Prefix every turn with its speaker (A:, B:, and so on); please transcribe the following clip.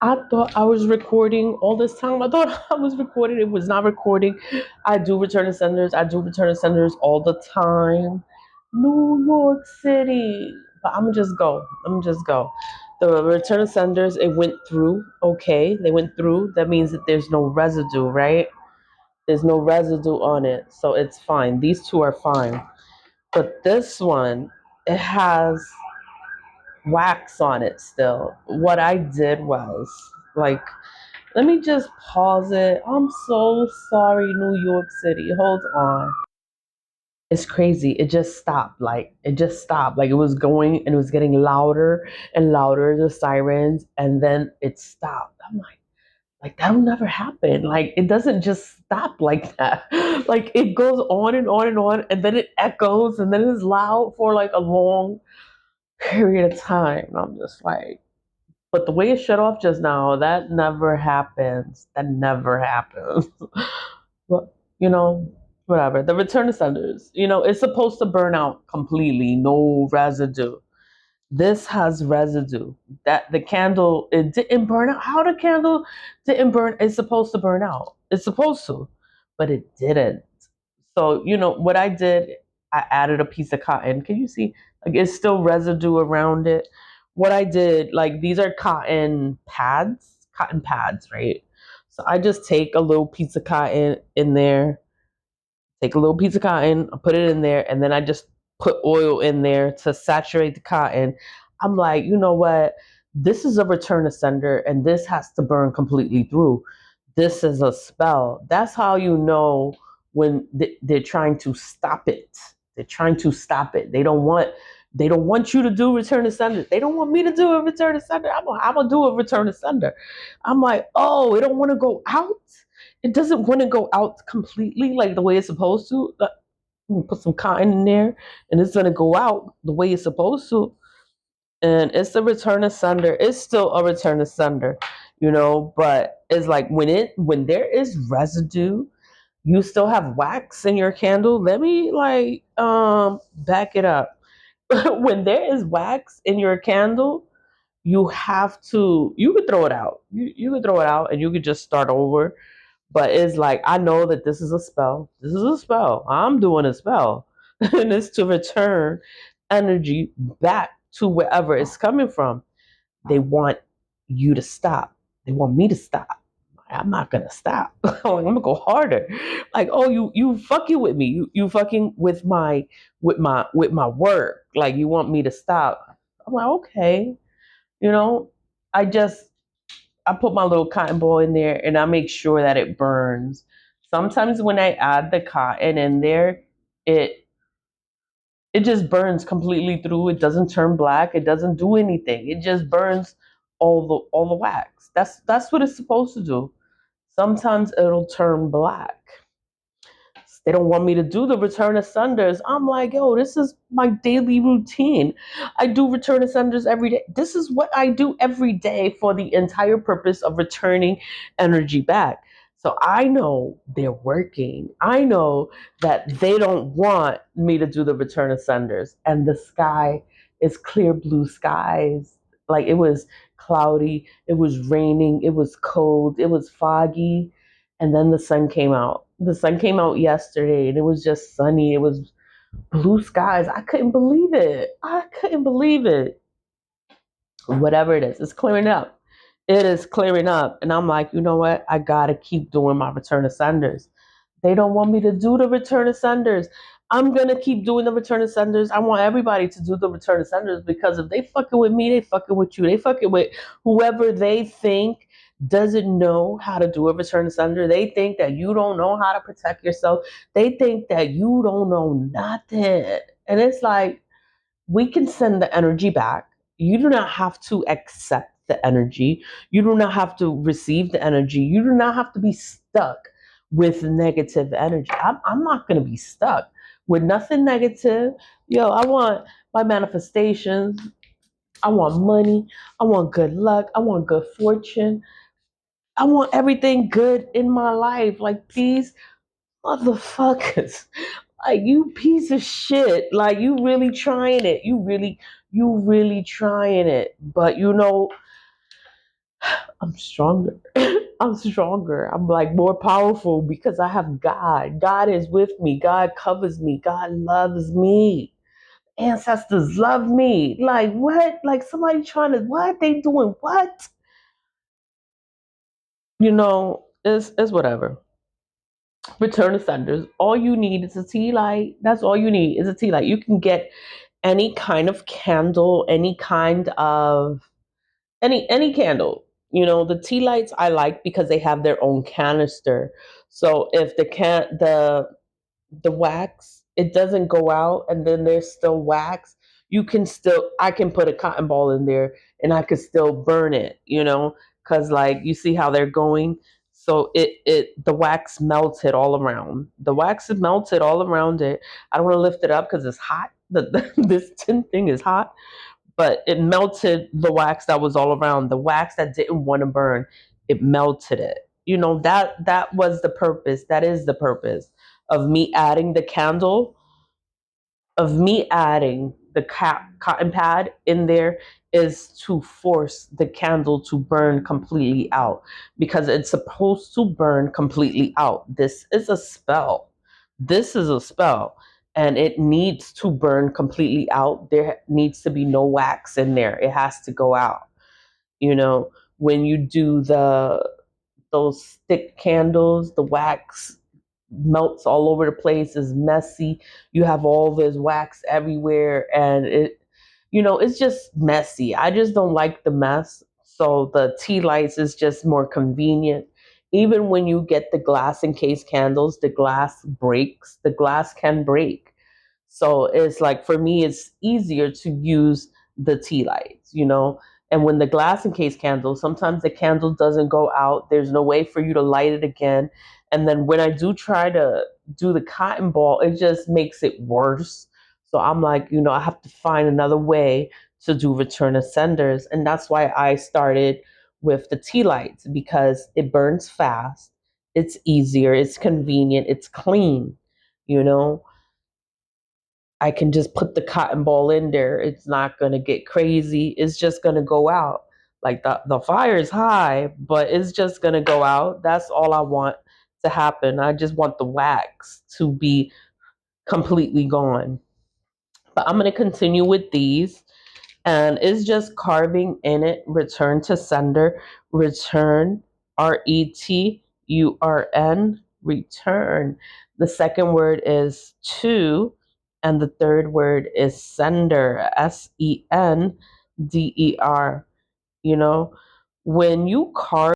A: I thought I was recording all this time. I thought I was recording. It was not recording. I do return to senders. I do return to senders all the time. New York City. But I'm gonna just go. I'm gonna just go. The return to senders, it went through. Okay, they went through. That means that there's no residue, right? There's no residue on it. So it's fine. These two are fine. But this one, it has wax on it still. What I did was like, let me just pause it. I'm so sorry, New York City. Hold on. It's crazy. It just stopped. Like it just stopped. Like it was going and it was getting louder and louder, the sirens, and then it stopped. I'm like that'll never happen. Like it doesn't just stop like that. Like it goes on and on and on, and then it echoes, and then it's loud for like a long period of time. And I'm just like, but the way it shut off just now, that never happens. That never happens. But, whatever. The return to senders, it's supposed to burn out completely, no residue. This has residue. That the candle, it didn't burn out. How the candle didn't burn? It's supposed to burn out. It's supposed to, but it didn't. So, what I did, I added a piece of cotton. Can you see? Like it's still residue around it. What I did, like these are cotton pads, right? So I just take a little piece of cotton in there, take a little piece of cotton, I put it in there, and then I just put oil in there to saturate the cotton. I'm like, you know what? This is a return to sender, and this has to burn completely through. This is a spell. That's how you know when they're trying to stop it. They're trying to stop it. They don't want you to do return to sender. They don't want me to do a return to sender. I'm gonna do a return to sender. I'm like, oh, it don't want to go out. It doesn't want to go out completely like the way it's supposed to. Put some cotton in there, and it's gonna go out the way it's supposed to. And it's a return to sender. It's still a return to sender, But it's like when there is residue, you still have wax in your candle. Let me back it up. When there is wax in your candle, you could throw it out. You could throw it out and you could just start over. But it's like I know that this is a spell. This is a spell. I'm doing a spell. And it's to return energy back to wherever it's coming from. They want you to stop. They want me to stop. I'm not gonna stop. I'm gonna go harder. Like, oh, you fucking with me. You fucking with my work. Like you want me to stop. I'm like, okay, you know, I just I put my little cotton ball in there and I make sure that it burns. Sometimes when I add the cotton in there, it it just burns completely through. It doesn't turn black. It doesn't do anything. It just burns all the wax. That's what it's supposed to do. Sometimes it'll turn black. They don't want me to do the return of sunders. I'm like, yo, this is my daily routine. I do return of sunders every day. This is what I do every day for the entire purpose of returning energy back. So I know they're working. I know that they don't want me to do the return of sunders. And the sky is clear blue skies. Like it was cloudy, it was raining, it was cold, it was foggy, and then the sun came out. The sun came out yesterday and it was just sunny. It was blue skies. I couldn't believe it. I couldn't believe it. Whatever it is, it's clearing up. It is clearing up. And I'm like, you know what? I got to keep doing my return of senders. They don't want me to do the return of senders. I'm going to keep doing the return of senders. I want everybody to do the return of senders because if they fucking with me, they fucking with you. They fucking with whoever they think doesn't know how to do a return of sender. They think that you don't know how to protect yourself. They think that you don't know nothing. And it's like, we can send the energy back. You do not have to accept the energy. You do not have to receive the energy. You do not have to be stuck with negative energy. I'm not going to be stuck with nothing negative. Yo, I want my manifestations. I want money. I want good luck. I want good fortune. I want everything good in my life. Like these motherfuckers. Like you piece of shit. Like you really trying it. You really trying it. But I'm stronger. I'm stronger. I'm like more powerful because I have God. God is with me. God covers me. God loves me. Ancestors love me. Like what? Like somebody trying to what? They doing what? It's whatever. Return to senders. All you need is a tea light. That's all you need is a tea light. You can get any kind of candle, any kind of any candle. The tea lights I like because they have their own canister. So if the wax, it doesn't go out and then there's still wax, I can put a cotton ball in there and I could still burn it, because like you see how they're going. So the wax melted all around. The wax is melted all around it. I don't want to lift it up because it's hot. This tin thing is hot, but it melted the wax that was all around. The wax that didn't want to burn, it melted it. That was the purpose. That is the purpose of me adding the candle, of me adding the cotton pad in there, is to force the candle to burn completely out because it's supposed to burn completely out. This is a spell. This is a spell. And it needs to burn completely out. There needs to be no wax in there. It has to go out. You know, when you do those stick candles, the wax melts all over the place, is messy. You have all this wax everywhere and it's just messy. I just don't like the mess. So the tea lights is just more convenient. Even when you get the glass encased candles, the glass breaks. The glass can break. So it's like for me, it's easier to use the tea lights. And when the glass encased candle, sometimes the candle doesn't go out. There's no way for you to light it again. And then when I do try to do the cotton ball, it just makes it worse. So I'm like, I have to find another way to do return of senders. And that's why I started with the tea lights because it burns fast. It's easier. It's convenient. It's clean. You know, I can just put the cotton ball in there. It's not going to get crazy. It's just going to go out. Like the fire is high, but it's just going to go out. That's all I want to happen. I just want the wax to be completely gone. But I'm going to continue with these. And it's just carving in it, return to sender, return, RETURN, return. The second word is to, and the third word is sender, SENDER. When you carve